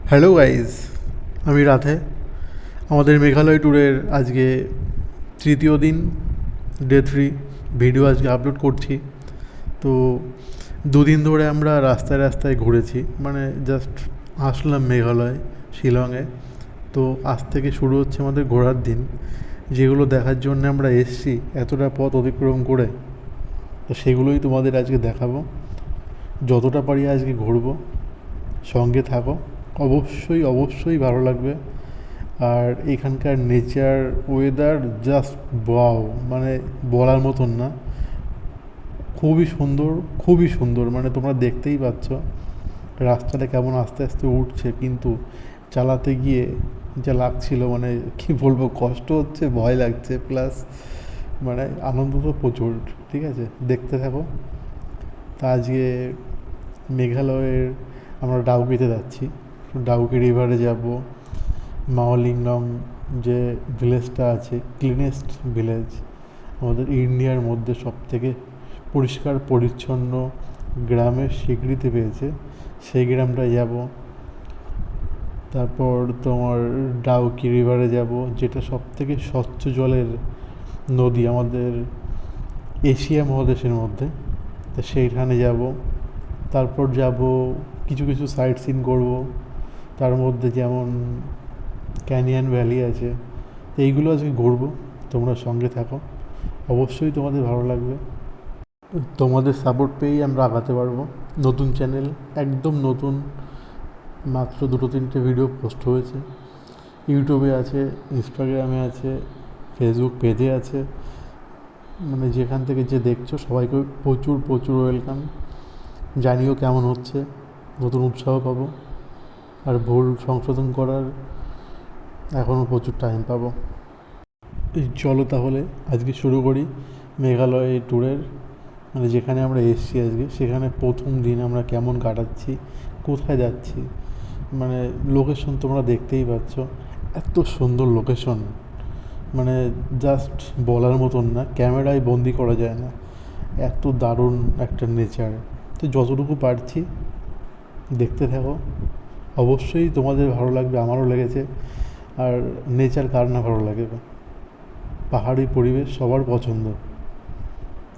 Hello guys, আমি রাধে। আমাদের মেঘালয় ট্যুরের আজকে তৃতীয় দিন, ডে 3 ভিডিও আজকে আপলোড করছি। তো দুদিন ধরে আমরা রাস্তায় রাস্তায় ঘুরেছি, মানে জাস্ট আসলাম মেঘালয় শিলংয়ে। তো আজ থেকে শুরু হচ্ছে আমাদের ঘোরার দিন, যেগুলো দেখার জন্য আমরা এসছি এতটা পথ অতিক্রম করে। তো সেগুলোই তোমাদের আজকে দেখাবো। যতটা পারি আজকে ঘুরবো, সঙ্গে থাকো। অবশ্যই অবশ্যই ভালো লাগবে। আর এখানকার নেচার, ওয়েদার জাস্ট ওয়াও, মানে বলার মতন না। খুবই সুন্দর, খুবই সুন্দর, মানে তোমরা দেখতেই পাচ্ছ রাস্তাটা কেমন আস্তে আস্তে উঠছে, কিন্তু চালাতে গিয়ে যা লাগছিল, মানে কি বলবো, কষ্ট হচ্ছে, ভয় লাগছে, প্লাস মানে আনন্দ তো প্রচুর। ঠিক আছে, দেখতে থাকো। তা আজকে মেঘালয়ের আমরা ডাউকিতে যাচ্ছি। ডাউকি রিভারে যাব। মাওলিংনং যে ভিলেজটা আছে, ক্লিনেস্ট ভিলেজ, আমাদের ইন্ডিয়ার মধ্যে সবথেকে পরিষ্কার পরিচ্ছন্ন গ্রামের স্বীকৃতি পেয়েছে, সেই গ্রামটা যাব। তারপর তোমার ডাউকি রিভারে যাব, যেটা সবথেকে স্বচ্ছ জলের নদী আমাদের এশিয়া মহাদেশের মধ্যে। তো সেইখানে যাব। তারপর যাব, কিছু কিছু সাইট সিন করব। তার মধ্যে যেমন ক্যানিয়ন ভ্যালি আছে। এইগুলো আজকে ঘুরবো, তোমরা সঙ্গে থাকো। অবশ্যই তোমাদের ভালো লাগবে। তোমাদের সাপোর্ট পেয়েই আমরা আগাতে পারবো। নতুন চ্যানেল, একদম নতুন, মাত্র 2-3টে ভিডিও পোস্ট হয়েছে। ইউটিউবে আছে, ইনস্টাগ্রামে আছে, ফেসবুক পেজে আছে। মানে যেখান থেকে যে দেখছো সবাইকে প্রচুর প্রচুর ওয়েলকাম। জানিও কেমন হচ্ছে, নতুন উৎসাহ পাবো। আর ভুল সংশোধন করার এখনও প্রচুর টাইম পাবো। চলো তাহলে আজকে শুরু করি মেঘালয় ট্যুরের, মানে যেখানে আমরা এসেছি আজকে, সেখানে প্রথম দিন আমরা কেমন কাটাচ্ছি, কোথায় যাচ্ছি। মানে লোকেশন তোমরা দেখতেই পাচ্ছ, এত সুন্দর লোকেশন, মানে জাস্ট বলার মতন না, ক্যামেরায় বন্দি করা যায় না, এত দারুণ একটা নেচার। তো যতটুকু পারছি দেখতে থাকো। অবশ্যই তোমাদের ভালো লাগবে, আমারও লেগেছে। আর নেচার কার না ভালো লাগে, পাহাড়ি পরিবেশ সবার পছন্দ।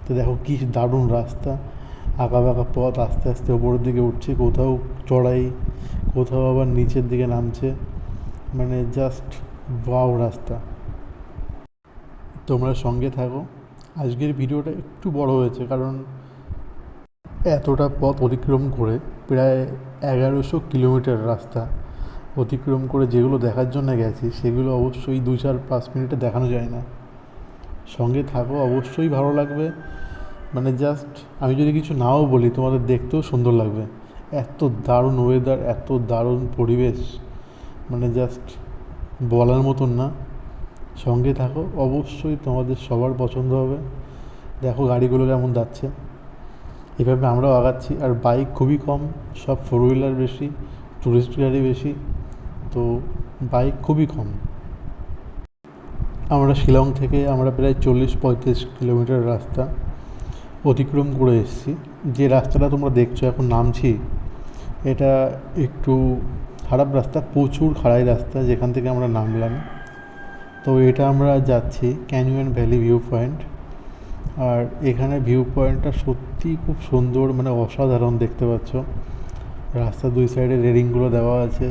তো দেখো কী দারুণ রাস্তা, আঁকা বাঁকা পথ, আস্তে আস্তে ওপরের দিকে উঠছে, কোথাও চড়াই, কোথাও আবার নিচের দিকে নামছে, মানে জাস্ট ওয়াও রাস্তা। তোমরা সঙ্গে থাকো। আজকের ভিডিওটা একটু বড় হয়েছে, কারণ এতটা পথ অতিক্রম করে, প্রায় 1100 কিলোমিটার রাস্তা অতিক্রম করে যেগুলো দেখার জন্য গেছি, সেগুলো অবশ্যই 2-4-5 মিনিটে দেখানো যায় না। সঙ্গে থাকো, অবশ্যই ভালো লাগবে। মানে জাস্ট আমি যদি কিছু নাও বলি, তোমাদের দেখতেও সুন্দর লাগবে। এত দারুণ ওয়েদার, এত দারুণ পরিবেশ, মানে জাস্ট বলার মতন না। সঙ্গে থাকো, অবশ্যই তোমাদের সবার পছন্দ হবে। দেখো গাড়িগুলো কেমন যাচ্ছে, এভাবে আমরাও আগাচ্ছি। আর বাইক খুবই কম, সব 4 হুইলার বেশি, টুরিস্ট গাড়ি বেশি, তো বাইক খুবই কম। আমরা শিলং থেকে আমরা প্রায় 40-35 কিলোমিটার রাস্তা অতিক্রম করে এসেছি। যে রাস্তাটা তোমরা দেখছো এখন নামছি, এটা একটু খারাপ রাস্তা, প্রচুর খাড়াই রাস্তা যেখান থেকে আমরা নামলাম। তো এটা আমরা যাচ্ছি ক্যানিয়ন ভ্যালি ভিউ পয়েন্ট। আর এখানে ভিউ পয়েন্টটা সত্যিই খুব সুন্দর, মানে অসাধারণ, দেখতে পাচ্ছ রাস্তার দুই সাইডে রেলিংগুলো দেওয়া আছে।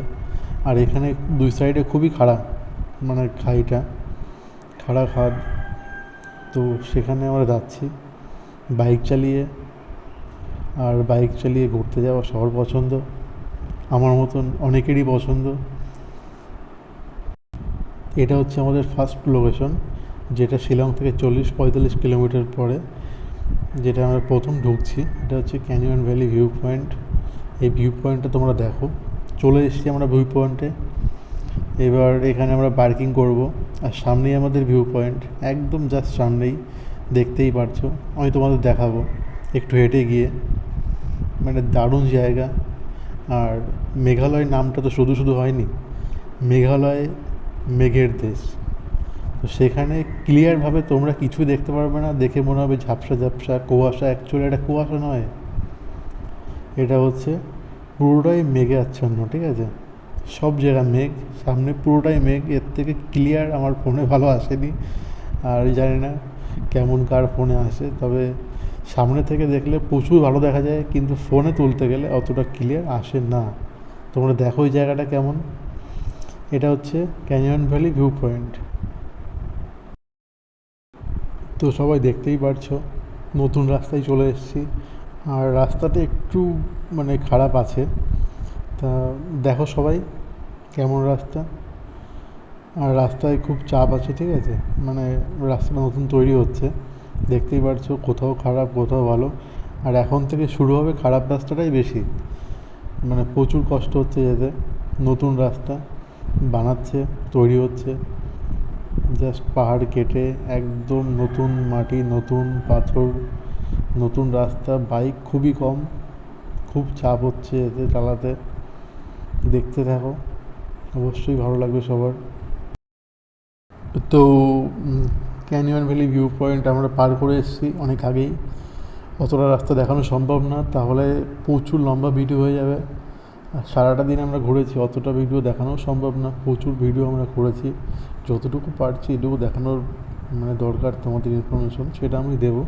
আর এখানে দুই সাইডে খুবই খাড়া, মানে খাইটা খাড়া খাদ। তো সেখানে আমরা যাচ্ছি বাইক চালিয়ে। আর বাইক চালিয়ে ঘুরতে যাওয়া সবার পছন্দ, আমার মতন অনেকেরই পছন্দ। এটা হচ্ছে আমাদের ফার্স্ট লোকেশন, যেটা শিলং থেকে 40-45 কিলোমিটার পরে, যেটা আমরা প্রথম ঢুকছি। এটা হচ্ছে ক্যানিয়ন ভ্যালি ভিউ পয়েন্ট। এই ভিউ পয়েন্টটা তোমরা দেখো, চলে এসেছি আমরা ভিউ পয়েন্টে। এবার এখানে আমরা পার্কিং করব। আর সামনেই আমাদের ভিউ পয়েন্ট, একদম জাস্ট সামনেই, দেখতেই পারছো। আমি তোমাদের দেখাবো একটু হেঁটে গিয়ে, মানে দারুণ জায়গা। আর মেঘালয় নামটা তো শুধু শুধু হয়নি, মেঘালয় মেঘের দেশ। তো সেখানে ক্লিয়ারভাবে তোমরা কিছু দেখতে পারবে না, দেখে মনে হবে ঝাপসা ঝাপসা কুয়াশা। অ্যাকচুয়ালি এটা কুয়াশা নয়, এটা হচ্ছে পুরোটাই মেঘে আচ্ছন্ন। ঠিক আছে, সব জায়গা মেঘ, সামনে পুরোটাই মেঘ। এর থেকে ক্লিয়ার আমার ফোনে ভালো আসেনি, আর জানি না কেমন কার ফোনে আসে, তবে সামনে থেকে দেখলে প্রচুর ভালো দেখা যায়, কিন্তু ফোনে তুলতে গেলে অতটা ক্লিয়ার আসে না। তোমরা দেখো এই জায়গাটা কেমন। এটা হচ্ছে ক্যানিয়ন ভ্যালি ভিউ পয়েন্ট। তো সবাই দেখতেই পারছো নতুন রাস্তায় চলে এসেছি, আর রাস্তাটা একটু মানে খারাপ আছে। তা দেখো সবাই কেমন রাস্তা, আর রাস্তায় খুব চাপ আছে, ঠিক আছে? মানে রাস্তাটা নতুন তৈরি হচ্ছে, দেখতেই পারছো কোথাও খারাপ কোথাও ভালো। আর এখন থেকে শুরু হবে খারাপ রাস্তাটাই বেশি, মানে প্রচুর কষ্ট হচ্ছে যেতে। নতুন রাস্তা বানাচ্ছে, তৈরি হচ্ছে, জাস্ট পাহাড় কেটে একদম নতুন মাটি, নতুন পাথর, নতুন রাস্তা। বাইক খুবই কম, খুব চাপ হচ্ছে এতে চালাতে। দেখতে থাকো, অবশ্যই ভালো লাগবে সবার। তো ক্যানিয়ন ভ্যালি ভিউ পয়েন্ট আমরা পার করে এসেছি অনেক আগেই। অতটা রাস্তা দেখানো সম্ভব না, তাহলে প্রচুর লম্বা ভিডিও হয়ে যাবে। আর সারাটা দিন আমরা ঘুরেছি, অতটা ভিডিও দেখানো সম্ভব না। প্রচুর ভিডিও আমরা করেছি, যতটুকু পারছি এটুকু দেখানোর মানে দরকার তোমাদের ইনফরমেশন, সেটা আমি দেবো।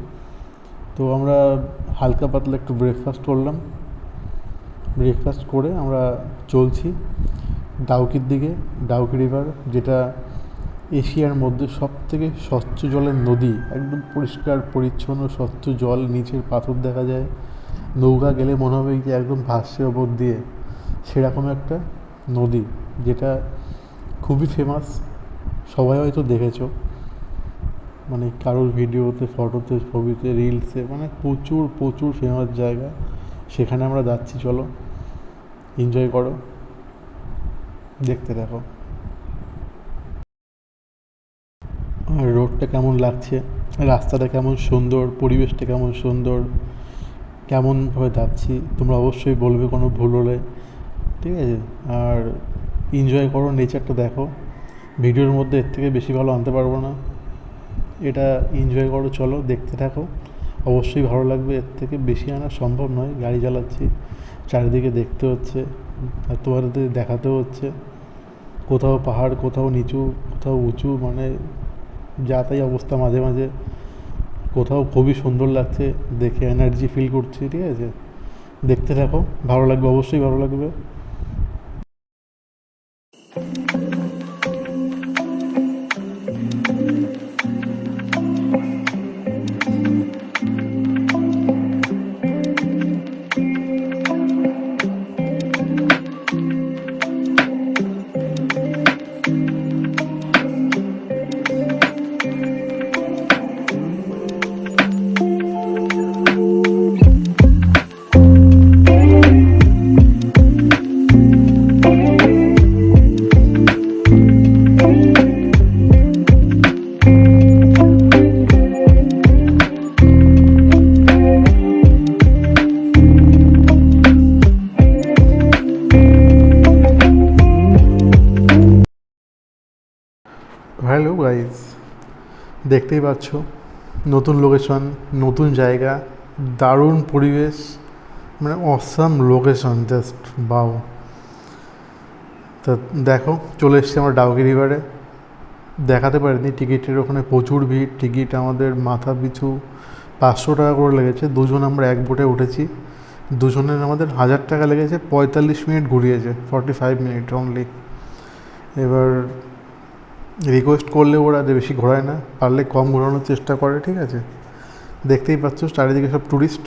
তো আমরা হালকা পাতলা একটু ব্রেকফাস্ট করলাম, ব্রেকফাস্ট করে আমরা চলছি ডাউকির দিকে। ডাউকি রিভার, যেটা এশিয়ার মধ্যে সবথেকে স্বচ্ছ জলের নদী, একদম পরিষ্কার পরিচ্ছন্ন স্বচ্ছ জল, নিচের পাথর দেখা যায়, নৌকা গেলে মনে হবে যে একদম ভাসছে ওপর দিয়ে, সেরকম একটা নদী, যেটা খুবই ফেমাস। সবাই হয়তো দেখেছো, মানে কারোর ভিডিওতে, ফটোতে, ছবিতে, রিলসে, মানে প্রচুর প্রচুর ফেমাস জায়গা। সেখানে আমরা যাচ্ছি, চলো এনজয় করো, দেখতে থাকো। আর রোডটা কেমন লাগছে, রাস্তাটা কেমন সুন্দর, পরিবেশটা কেমন সুন্দর, কেমনভাবে যাচ্ছি তোমরা অবশ্যই বলবে কোনো ভুল হলে, ঠিক আছে? আর এনজয় করো, নেচারটা দেখো। ভিডিওর মধ্যে এর থেকে বেশি ভালো আনতে পারবো না, এটা এনজয় করো, চলো দেখতে থাকো, অবশ্যই ভালো লাগবে। এর থেকে বেশি আনা সম্ভব নয়, গাড়ি চালাচ্ছি, চারিদিকে দেখতে হচ্ছে আর তোমাদের দেখাতেও হচ্ছে। কোথাও পাহাড়, কোথাও নিচু, কোথাও উঁচু, মানে যা তাই অবস্থা মাঝে মাঝে। কোথাও খুবই সুন্দর লাগছে দেখে, এনার্জি ফিল করছি, ঠিক আছে? দেখতে থাকো, ভালো লাগবে, অবশ্যই ভালো লাগবে। হ্যালো গাইজ, দেখতেই পাচ্ছ নতুন লোকেশন, নতুন জায়গা, দারুণ পরিবেশ, মানে অসাম লোকেশন, জাস্ট বাও। তা দেখো, চলে এসছি আমরা ডাউকি রিভারে। দেখাতে পারিনি, টিকিটের ওখানে প্রচুর ভিড়। টিকিট আমাদের মাথা পিছু 500 টাকা করে লেগেছে। দুজন আমরা এক বোটে উঠেছি, দুজনের আমাদের 1000 টাকা লেগেছে। 45 মিনিট ঘুরিয়েছে, 45 মিনিট অনলি। এবার রিকোয়েস্ট করলে ওরা বেশি ঘোরায় না, পারলে কম ঘোরানোর চেষ্টা করে, ঠিক আছে? দেখতেই পাচ্ছ চারিদিকে সব ট্যুরিস্ট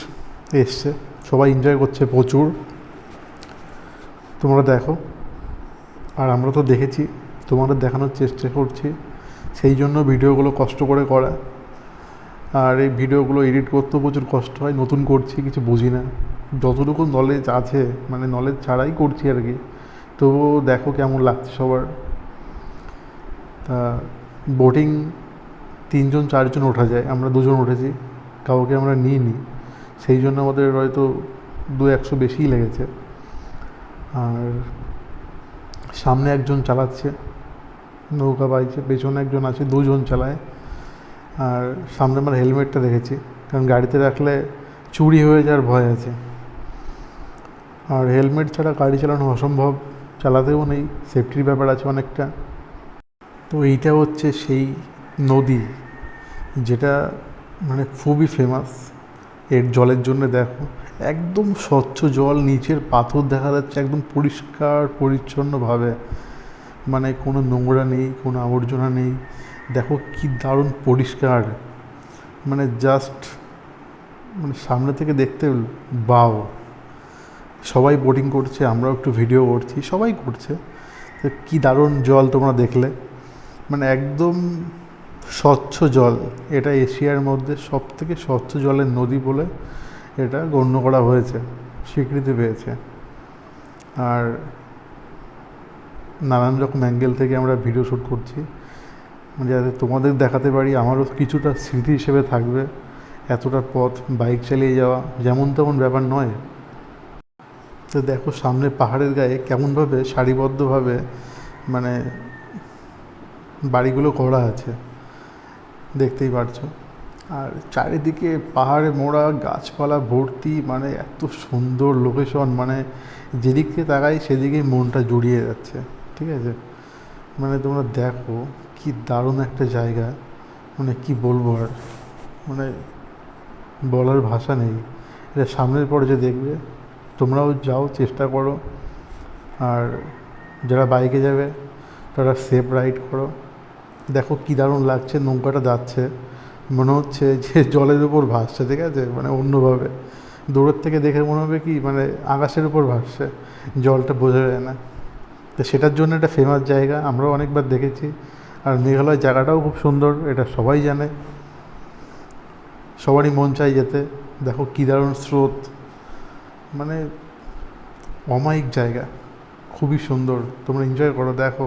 এসছে, সবাই এনজয় করছে প্রচুর, তোমরা দেখো। আর আমরা তো দেখেছি, তোমাদের দেখানোর চেষ্টা করছি, সেই জন্য ভিডিওগুলো কষ্ট করে করা। আর এই ভিডিওগুলো এডিট করতেও প্রচুর কষ্ট হয়, নতুন করছি, কিছু বুঝি না, যতটুকু নলেজ আছে মানে নলেজ ছাড়াই করছি আর কি। তবুও দেখো কেমন লাগছে সবার। তা বোটিং 3জন 4জন ওঠা যায়, আমরা 2জন উঠেছি, কাউকে আমরা নিইনি, সেই জন্য আমাদের হয়তো 200 বেশিই লেগেছে। আর সামনে একজন চালাচ্ছে নৌকা বাইছে, পেছনে একজন আছে, 2জন চালায়। আর সামনে আমার হেলমেটটা রেখেছি, কারণ গাড়িতে রাখলে চুরি হয়ে যাওয়ার ভয় আছে, আর হেলমেট ছাড়া গাড়ি চালানো অসম্ভব। চালাতেও নেই, সেফটির ব্যাপার আছে অনেকটা। তো এইটা হচ্ছে সেই নদী যেটা মানে খুবই ফেমাস এর জলের জন্য। দেখো একদম স্বচ্ছ জল, নিচের পাথর দেখা যাচ্ছে একদম পরিষ্কার পরিচ্ছন্নভাবে, মানে কোনো নোংরা নেই, কোনো আবর্জনা নেই। দেখো কি দারুণ পরিষ্কার, মানে জাস্ট মানে সামনে থেকে দেখতে বাও। সবাই বোটিং করছে, আমরাও একটু ভিডিও করছি, সবাই করছে। তো কী দারুণ জল তোমরা দেখলে, মানে একদম স্বচ্ছ জল। এটা এশিয়ার মধ্যে সবথেকে স্বচ্ছ জলের নদী বলে এটা গণ্য করা হয়েছে, স্বীকৃতি পেয়েছে। আর নানান রকম অ্যাঙ্গেল থেকে আমরা ভিডিও শ্যুট করছি, মানে যাতে তোমাদের দেখাতে পারি, আমারও কিছুটা স্মৃতি হিসেবে থাকবে। এতটা পথ বাইক চালিয়ে যাওয়া যেমন তেমন ব্যাপার নয়। তো দেখো সামনে পাহাড়ের গায়ে কেমনভাবে সারিবদ্ধভাবে মানে বাড়িগুলো করা আছে, দেখতেই পারছো। আর চারিদিকে পাহাড়ে মোড়া, গাছপালা ভর্তি, মানে এত সুন্দর লোকেশন, মানে যেদিকে তাকাই সেদিকেই মনটা জুড়িয়ে যাচ্ছে। ঠিক আছে, মানে তোমরা দেখো কি দারুণ একটা জায়গা, মানে কি বলবো আর, মানে বলার ভাষা নেই। এটা সামনের পরে যে দেখবে, তোমরাও যাও, চেষ্টা করো। আর যারা বাইকে যাবে তারা সেফ রাইড করো। দেখো কী দারুণ লাগছে, নৌকাটা যাচ্ছে, মনে হচ্ছে যে জলের উপর ভাসছে। ঠিক আছে, মানে অন্যভাবে দূরের থেকে দেখে মনে হবে কি মানে আকাশের উপর ভাসছে, জলটা বোঝা যায় না। তো সেটার জন্য একটা ফেমাস জায়গা, আমরাও অনেকবার দেখেছি। আর মেঘালয় জায়গাটাও খুব সুন্দর, এটা সবাই জানে, সবারই মন চাই যেতে। দেখো কী দারুণ স্রোত, মানে অমায়িক জায়গা, খুবই সুন্দর, তোমরা এনজয় করো। দেখো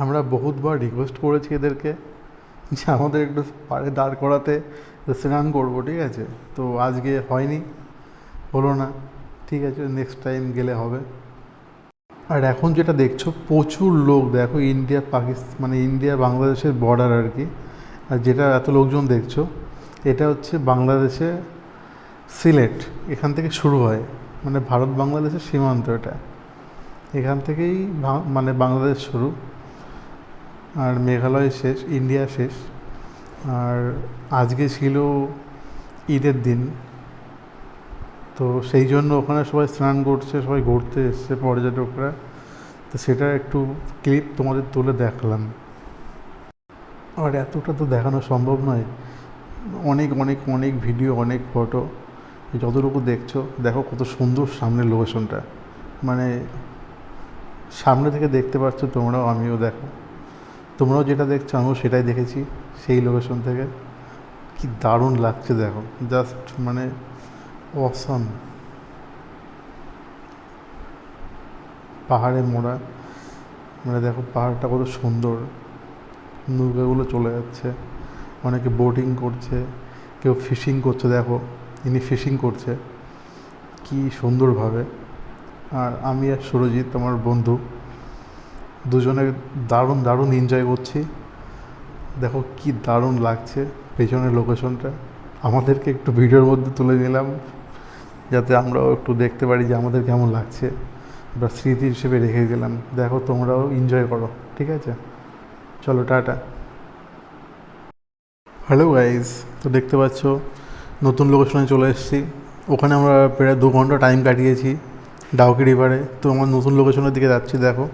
আমরা বহুতবার রিকোয়েস্ট করেছি এদেরকে যে আমাদের একটু পাড়ে দাঁড় করাতে, স্নান করবো। ঠিক আছে, তো আজকে হয়নি, হলো না। ঠিক আছে, নেক্সট টাইম গেলে হবে। আর এখন যেটা দেখছো প্রচুর লোক, দেখো ইন্ডিয়া পাকিস্তান মানে ইন্ডিয়া বাংলাদেশের বর্ডার আর কি। আর যেটা এত লোকজন দেখছো এটা হচ্ছে বাংলাদেশে সিলেট, এখান থেকে শুরু হয়, মানে ভারত বাংলাদেশের সীমান্ত এটা, এখান থেকেই মানে বাংলাদেশ শুরু আর মেঘালয় শেষ, ইন্ডিয়া শেষ। আর আজকে ছিল ঈদের দিন, তো সেই জন্য ওখানে সবাই স্নান করছে, সবাই ঘুরতে এসছে পর্যটকরা। তো সেটা একটু ক্লিপ তোমাদের তুলে দেখালাম। আর এতটা তো দেখানো সম্ভব নয়, অনেক অনেক অনেক ভিডিও, অনেক ফটো, যতটুকু দেখছো দেখো কত সুন্দর সামনের লোকেশনটা, মানে সামনে থেকে দেখতে পাচ্ছ তোমরাও, আমিও। দেখো তোমরাও যেটা দেখছো আমিও সেটাই দেখেছি সেই লোকেশন থেকে। কি দারুণ লাগছে দেখো, জাস্ট মানে অসাম। পাহাড়ে মোড়া, মানে দেখো পাহাড়টা কত সুন্দর, নৌকাগুলো চলে যাচ্ছে, অনেকে বোটিং করছে, কেউ ফিশিং করছে। দেখো ইনি ফিশিং করছে কি সুন্দরভাবে। আর আমি আর সুরজিৎ আমার বন্ধু দুজনে দারুণ দারুণ এনজয় করছি। দেখো কি দারুণ লাগছে পেছনের লোকেশনটা, আমাদেরকে একটু ভিডিওর মধ্যে তুলে নিলাম যাতে আমরাও একটু দেখতে পারি যে আমাদের কেমন লাগছে, বা স্মৃতি হিসেবে রেখে গেলাম। দেখো তোমরাও এনজয় করো। ঠিক আছে, চলো টাটা। হ্যালো গাইজ, তো দেখতে পাচ্ছ নতুন লোকেশনে চলে এসেছি। ওখানে আমরা প্রায় 2 ঘন্টা টাইম কাটিয়েছি ডাউকি রিভারে। তো আমার নতুন লোকেশনের দিকে যাচ্ছি। দেখো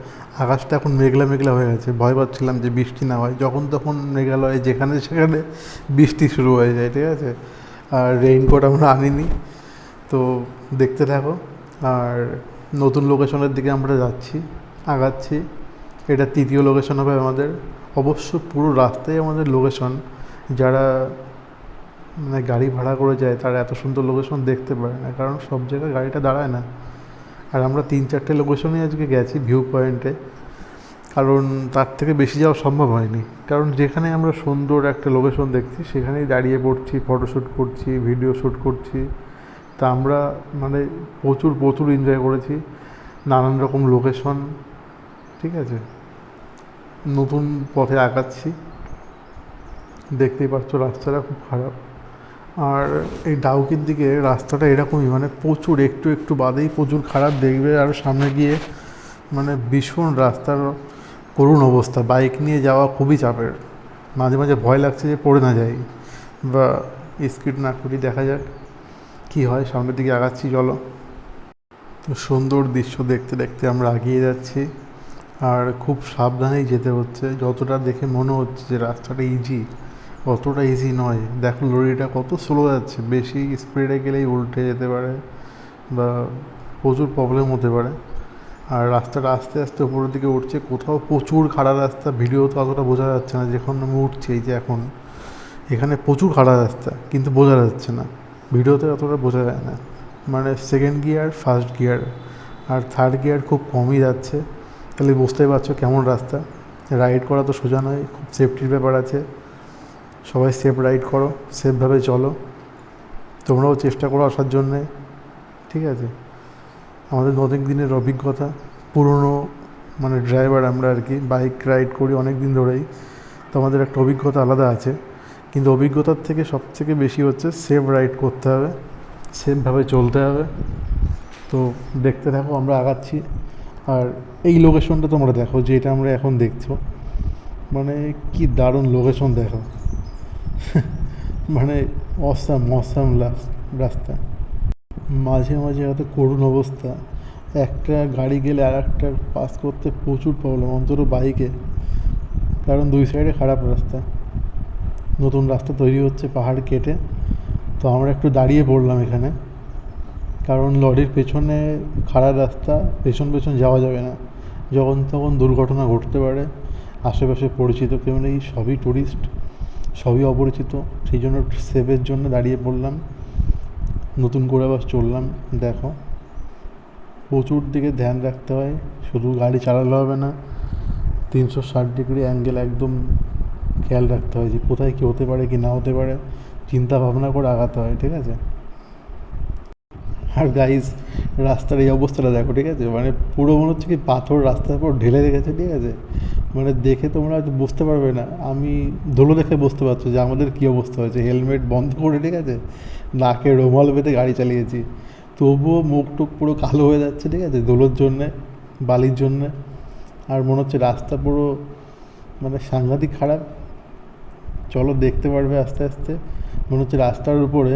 আকাশটা এখন মেঘলা মেঘলা হয়ে গেছে, ভয় পাচ্ছিলাম যে বৃষ্টি না হয়, যখন তখন মেঘালয়ে যেখানে সেখানে বৃষ্টি শুরু হয়ে যায়। ঠিক আছে, আর রেইনকোট আমরা আনিনি। তো দেখতে থাকো। আর নতুন লোকেশনের দিকে আমরা যাচ্ছি, আগাচ্ছি। এটা 3য় লোকেশন হবে আমাদের। অবশ্য পুরো রাস্তায় আমাদের লোকেশন, যারা মানে গাড়ি ভাড়া করে যায় তারা এত সুন্দর লোকেশন দেখতে পারে না, কারণ সব জায়গায় গাড়িটা দাঁড়ায় না। আর আমরা 3-4টে লোকেশনে আজকে গেছি ভিউ পয়েন্টে, কারণ তার থেকে বেশি যাওয়া সম্ভব হয়নি। কারণ যেখানে আমরা সুন্দর একটা লোকেশন দেখছি সেখানেই দাঁড়িয়ে পড়ছি, ফটোশ্যুট করছি, ভিডিও শ্যুট করছি। তা আমরা মানে প্রচুর প্রচুর এনজয় করেছি, নানান রকম লোকেশন। ঠিক আছে, নতুন পথে আগাচ্ছি, দেখতেই পাচ্ছ রাস্তাটা খুব খারাপ, আর এই ডাউকির দিকে রাস্তাটা এরকমই, মানে প্রচুর একটু একটু বাদেই প্রচুর খারাপ দেখবে, আর সামনে গিয়ে মানে ভীষণ রাস্তার করুণ অবস্থা, বাইক নিয়ে যাওয়া খুবই চাপের। মাঝে মাঝে ভয় লাগছে যে পড়ে না যাই বা স্কিড না করি, দেখা যাক কী হয়। সামনের দিকে আগাচ্ছি, চলো। তো সুন্দর দৃশ্য দেখতে দেখতে আমরা এগিয়ে যাচ্ছি, আর খুব সাবধানেই যেতে হচ্ছে। যতটা দেখে মনে হচ্ছে যে রাস্তাটা ইজি, অতটা ইজি নয়। দেখো লরিটা কত স্লো যাচ্ছে, বেশি স্পিডে গেলেই উল্টে যেতে পারে বা প্রচুর প্রবলেম হতে পারে। আর রাস্তাটা আস্তে আস্তে উপরের দিকে উঠছে, কোথাও প্রচুর খাড়া রাস্তা, ভিডিও তো অতটা বোঝা যাচ্ছে না। যখন আমি উঠছি, এই যে এখন এখানে প্রচুর খাড়া রাস্তা, কিন্তু বোঝা যাচ্ছে না, ভিডিওতে অতটা বোঝা যায় না। মানে সেকেন্ড গিয়ার, ফার্স্ট গিয়ার আর থার্ড গিয়ার খুব কমই যাচ্ছে, তাহলে বুঝতেই পারছো কেমন রাস্তা। রাইড করা তো সোজা নয়, খুব সেফটির ব্যাপার আছে। সবাই সেফ রাইড করো, সেফভাবে চলো, তোমরাও চেষ্টা করো আসার জন্যে, ঠিক আছে? আমাদের অনেক দিনের অভিজ্ঞতা, পুরনো মানে ড্রাইভার আমরা আর কি, বাইক রাইড করি অনেক দিন ধরেই, তো আমাদের একটা অভিজ্ঞতা আলাদা আছে। কিন্তু অভিজ্ঞতার থেকে সবথেকে বেশি হচ্ছে সেফ রাইড করতে হবে, সেফভাবে চলতে হবে। তো দেখতে থাকো, আমরা আগাচ্ছি। আর এই লোকেশনটা তোমরা দেখো, যেটা আমরা এখন দেখছো, মানে কি দারুণ লোকেশন দেখো। মানে অসাম অসাম রাস্তা, মাঝে মাঝে এত করুণ অবস্থা, একটা গাড়ি গেলে আর একটা পাস করতে প্রচুর প্রবলেম, অন্তত বাইকে, কারণ দুই সাইডে খারাপ রাস্তা। নতুন রাস্তা তৈরি হচ্ছে পাহাড় কেটে, তো আমরা একটু দাঁড়িয়ে পড়লাম এখানে, কারণ লরির পেছনে খারাপ রাস্তা, পেছন পেছন যাওয়া যাবে না, যখন তখন দুর্ঘটনা ঘটতে পারে। আশেপাশে পরিচিত কেউ নেই, সবই টুরিস্ট, সবই অপরিচিত, সেই জন্য সেভের জন্য দাঁড়িয়ে পড়লাম। নতুন করে আবার চললাম। দেখো প্রচুর দিকে ধ্যান রাখতে হয়, শুধু গাড়ি চালালে হবে না, 360 ডিগ্রি অ্যাঙ্গেল একদম খেয়াল রাখতে হয় যে কোথায় কী হতে পারে কি না হতে পারে, চিন্তা ভাবনা করে আগাতে হয়, ঠিক আছে? আর গাইজ রাস্তার এই অবস্থাটা দেখো, ঠিক আছে? মানে পুরো মনে হচ্ছে কি পাথর রাস্তার উপর ঢেলে রেখেছে, ঠিক আছে? মানে দেখে তোমরা হয়তো বুঝতে পারবে না, আমি ধুলো দেখে বুঝতে পারছো যে আমাদের কী অবস্থা হয়েছে। হেলমেট বন্ধ করে, ঠিক আছে, নাকে রুমাল বেঁধে গাড়ি চালিয়েছি, তবুও মুখ টুক পুরো কালো হয়ে যাচ্ছে, ঠিক আছে, ধুলোর জন্যে, বালির জন্যে। আর মনে হচ্ছে রাস্তা পুরো মানে সাংঘাতিক খারাপ। চলো দেখতে পারবে আস্তে আস্তে, মনে হচ্ছে রাস্তার উপরে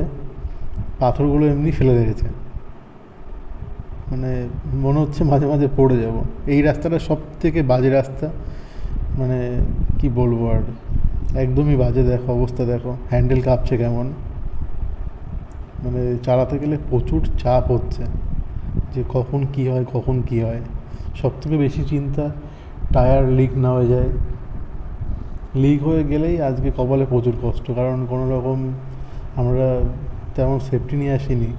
পাথরগুলো এমনি ফেলে রেখেছে, মানে মনে হচ্ছে মাঝে মাঝে পড়ে যাব। এই রাস্তাটা সব থেকে বাজে রাস্তা, মানে কি বলবো আর, একদমই বাজে। দেখো অবস্থা দেখো, হ্যান্ডেল কাঁপছে কেমন, মানে চালাতে গেলে প্রচুর চাপ হচ্ছে যে কখন কি হয় কখন কি হয়। সব থেকে বেশি চিন্তা টায়ার লিক না হয়ে যায়, লিক হয়ে গেলেই আজকে কপালে প্রচুর কষ্ট, কারণ কোনো রকম আমরা তেমন সেফটি নিয়ে আসিনি,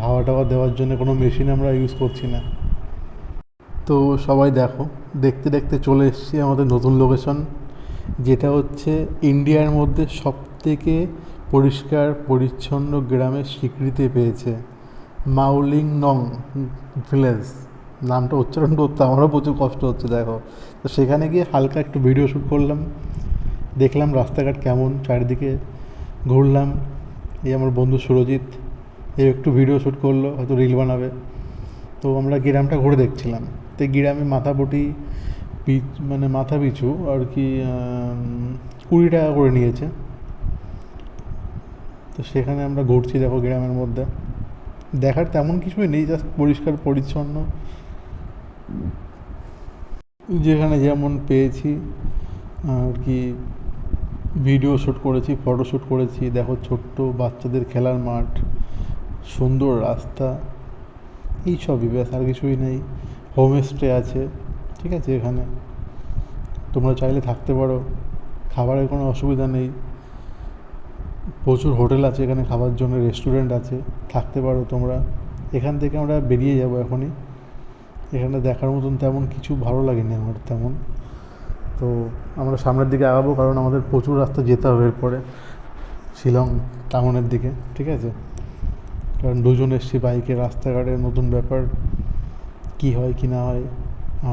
হাওয়া টাওয়া দেওয়ার জন্য কোনো মেশিন আমরা ইউজ করছি না। তো সবাই দেখো, দেখতে দেখতে চলে এসেছি আমাদের নতুন লোকেশন, যেটা হচ্ছে ইন্ডিয়ার মধ্যে সবথেকে পরিষ্কার পরিচ্ছন্ন গ্রামের স্বীকৃতি পেয়েছে, মাউলিংনং ভিলেজ। নামটা উচ্চারণ করতে আমারও প্রচুর কষ্ট হচ্ছে দেখো। তো সেখানে গিয়ে হালকা একটু ভিডিও শ্যুট করলাম, দেখলাম রাস্তাঘাট কেমন, চারিদিকে ঘুরলাম। এই আমার বন্ধু সুরজিৎ, এই একটু ভিডিও শ্যুট করলো, হয়তো রিল বানাবে। তো আমরা গ্রামটা ঘুরে দেখছিলাম। তো গ্রামে মাথাপটি মানে মাথা পিছু আর কি 20 টাকা করে নিয়েছে। তো সেখানে আমরা ঘুরছি, দেখো গ্রামের মধ্যে দেখার তেমন কিছুই নেই, জাস্ট পরিষ্কার পরিচ্ছন্ন, যেখানে যেমন পেয়েছি আর কি ভিডিও শ্যুট করেছি, ফটো শ্যুট করেছি। দেখো ছোট্ট বাচ্চাদের খেলার মাঠ, সুন্দর রাস্তা, এই সবই, ব্যাস আর কিছুই নেই। হোমস্টে আছে, ঠিক আছে, এখানে তোমরা চাইলে থাকতে পারো, খাবারের কোনো অসুবিধা নেই। প্রচুর হোটেল আছে এখানে খাবার জন্য, রেস্টুরেন্ট আছে, থাকতে পারো তোমরা। এখান থেকে আমরা বেরিয়ে যাব এখনই, এখানে দেখার মতন তেমন কিছু ভালো লাগেনি আমার তেমন। তো আমরা সামনের দিকে আগাবো, কারণ আমাদের প্রচুর রাস্তা যেতে হবে এরপরে শিলং টাউনের দিকে, ঠিক আছে? কারণ দুজন এসছি বাইকে, রাস্তাঘাটের নতুন ব্যাপার, কি হয় কি না হয়।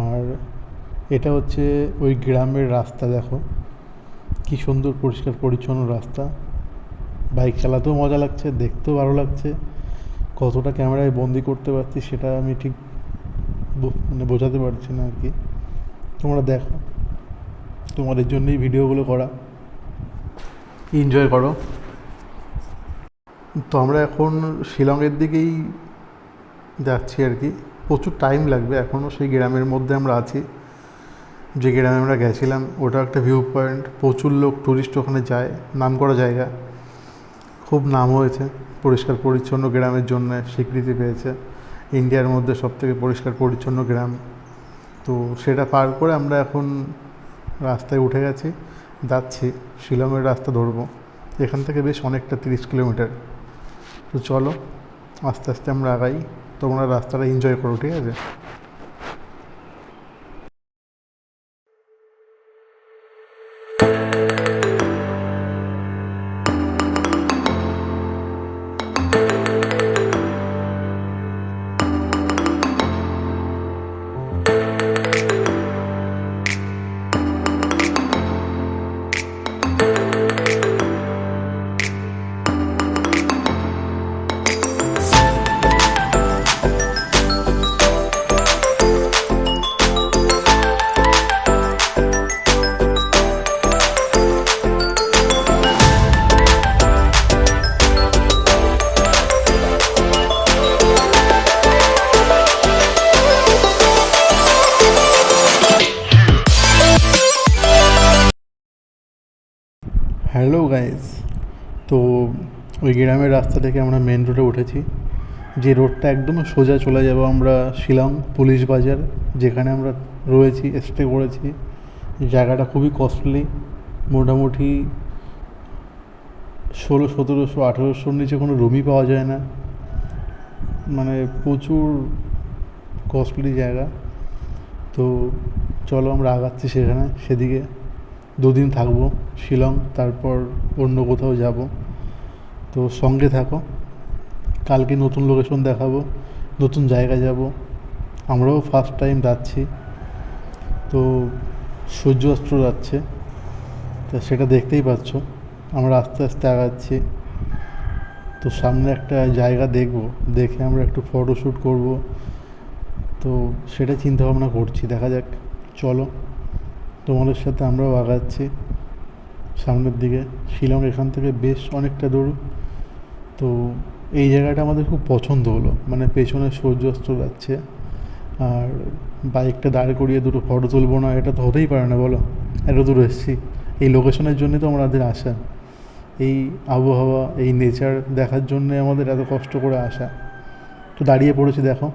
আর এটা হচ্ছে ওই গ্রামের রাস্তা, দেখো কি সুন্দর পরিষ্কার পরিচ্ছন্ন রাস্তা, বাইক চালাতেও মজা লাগছে, দেখতেও ভালো লাগছে। কতটা ক্যামেরায় বন্দি করতে পারছি সেটা আমি ঠিক মানে বোঝাতে পারছি না আর কি। তোমরা দেখো, তোমাদের জন্যই ভিডিওগুলো করা, এনজয় করো। তো আমরা এখন শিলংয়ের দিকেই যাচ্ছি আর কি। প্রচুর টাইম লাগবে, এখনও সেই গ্রামের মধ্যে আমরা আছি। যে গ্রামে আমরা গেছিলাম ওটা একটা ভিউ পয়েন্ট, প্রচুর লোক টুরিস্ট ওখানে যায়, নাম করা জায়গা, খুব নাম হয়েছে পরিষ্কার পরিচ্ছন্ন গ্রামের জন্য, স্বীকৃতি পেয়েছে ইন্ডিয়ার মধ্যে সবথেকে পরিষ্কার পরিচ্ছন্ন গ্রাম। তো সেটা পার করে আমরা এখন রাস্তায় উঠে গেছি, যাচ্ছি শিলংয়ের রাস্তা ধরবো। এখান থেকে বেশ অনেকটা 30 কিলোমিটার। তো চলো আস্তে আস্তে আমরা আগাই, তোমরা রাস্তাটা এনজয় করো, ঠিক আছে? হ্যালো গাইজ, তো ওই গ্রামের রাস্তা থেকে আমরা মেন রোডে উঠেছি। যে রোডটা একদম সোজা চলে যাব আমরা শিলং পুলিশ বাজার, যেখানে আমরা রয়েছি, স্টে করেছি। জায়গাটা খুবই কস্টলি, মোটামুটি 1700 1800 নিচে কোনো রুমই পাওয়া যায় না, মানে প্রচুর কস্টলি জায়গা। তো চলো আমরা আগাচ্ছি সেদিকে। 2 দিন থাকবো শিলং, তারপর অন্য কোথাও যাব। তো সঙ্গে থাকো, কালকে নতুন লোকেশন দেখাবো, নতুন জায়গা যাব। আমরাও ফার্স্ট টাইম যাচ্ছি, তো সূর্য অস্ত যাচ্ছে, তা সেটা দেখতেই পাচ্ছ। আমরা আস্তে আস্তে আগাচ্ছি। তো সামনে একটা জায়গা দেখব, দেখে আমরা একটু ফটোশ্যুট করব। তো সেটা চিন্তাভাবনা করছি, দেখা যাক। চলো তোমাদের সাথে আমরাও আগাচ্ছি সামনের দিকে। শিলং এখান থেকে বেশ অনেকটা দূর। তো এই জায়গাটা আমাদের খুব পছন্দ হলো, মানে পেছনে সূর্যাস্ত যাচ্ছে, আর বাইকটা দাঁড় করিয়ে দুটো ফটো তুলবো না, এটা তো হতেই পারে না বলো। এত দূর এসেছি এই লোকেশনের জন্যই তো আমাদের আসা, এই আবহাওয়া, এই নেচার দেখার জন্যে আমাদের এত কষ্ট করে আসা। তো দাঁড়িয়ে পড়েছি দেখো,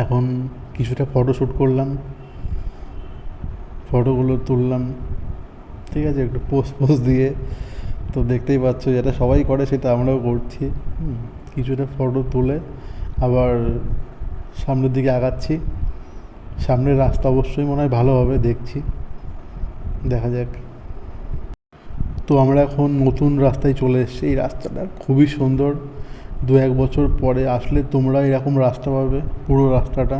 এখন কিছুটা ফটোশ্যুট করলাম, ফটোগুলো তুললাম, ঠিক আছে, একটু পোজ দিয়ে। তো দেখতেই পাচ্ছ যেটা সবাই করে সেটা আমরাও করছি। কিছুটা ফটো তুলে আবার সামনের দিকে আগাচ্ছি। সামনের রাস্তা অবশ্যই মনে হয় ভালো হবে, দেখছি, দেখা যাক। তো আমরা এখন নতুন রাস্তায় চলে এসেছি। এই রাস্তাটা খুবই সুন্দর, 2-1 বছর পরে আসলে তোমরা এরকম রাস্তা পাবে। পুরো রাস্তাটা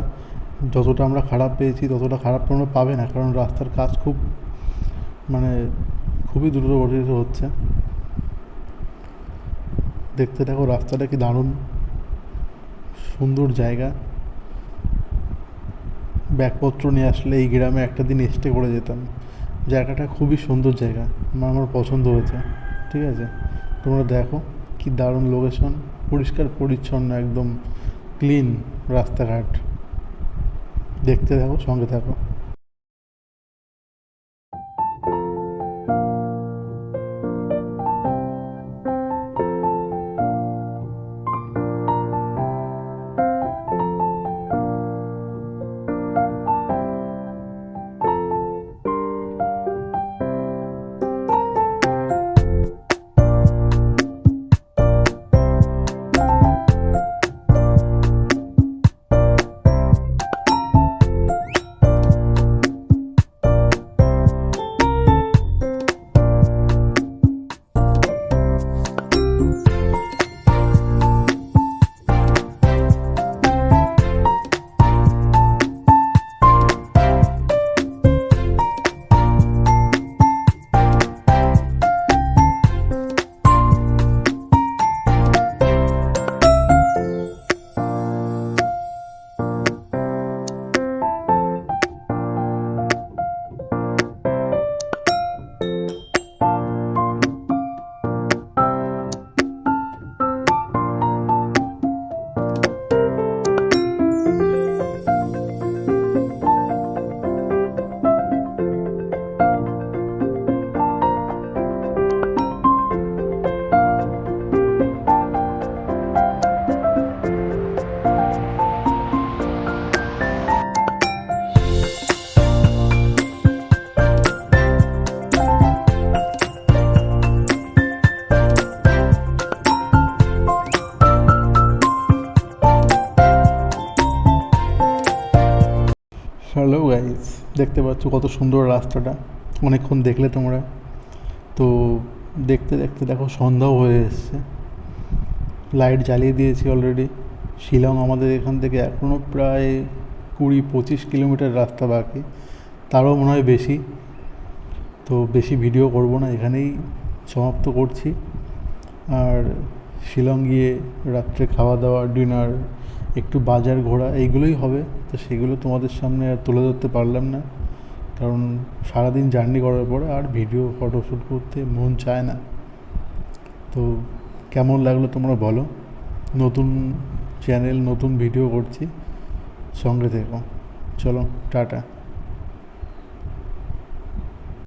যতটা আমরা খারাপ পেয়েছি ততটা খারাপ তোমরা পাবে না, কারণ রাস্তার কাজ মানে খুবই দ্রুত গতিতে হচ্ছে। দেখতে থাকো, রাস্তাটা কি দারুণ সুন্দর জায়গা। ব্যাগপত্র নিয়ে আসলে এই গ্রামে একটা দিন স্টে করে যেতাম। জায়গাটা খুবই সুন্দর জায়গা, আমার পছন্দ হয়েছে, ঠিক আছে। তোমরা দেখো কি দারুণ লোকেশন, পরিষ্কার পরিচ্ছন্ন, একদম ক্লিন রাস্তাঘাট। দেখতে থাকো, সঙ্গে থাকো। হ্যালো গাইস, দেখতে পাচ্ছ কত সুন্দর রাস্তাটা, অনেকক্ষণ দেখলে তোমরা। তো দেখতে দেখতে দেখো সন্ধ্যাও হয়ে এসছে, লাইট জ্বালিয়ে দিয়েছি অলরেডি। শিলং আমাদের এখান থেকে এখনও প্রায় 20-25 কিলোমিটার রাস্তা বাকি, তারও মনে হয় বেশি। তো বেশি ভিডিও করব না, এখানেই সমাপ্ত করছি। আর শিলং গিয়ে রাত্রে খাওয়া দাওয়া, ডিনার, একটু বাজার ঘোরা, এইগুলোই হবে। তো সেগুলো তোমাদের সামনে আর তুলে ধরতে পারলাম না, কারণ সারাদিন জার্নি করার পরে আর ভিডিও ফটোশ্যুট করতে মন চায় না। তো কেমন লাগলো তোমরা বলো। নতুন চ্যানেল, নতুন ভিডিও করছি, সঙ্গে থেকো। চলো, টাটা।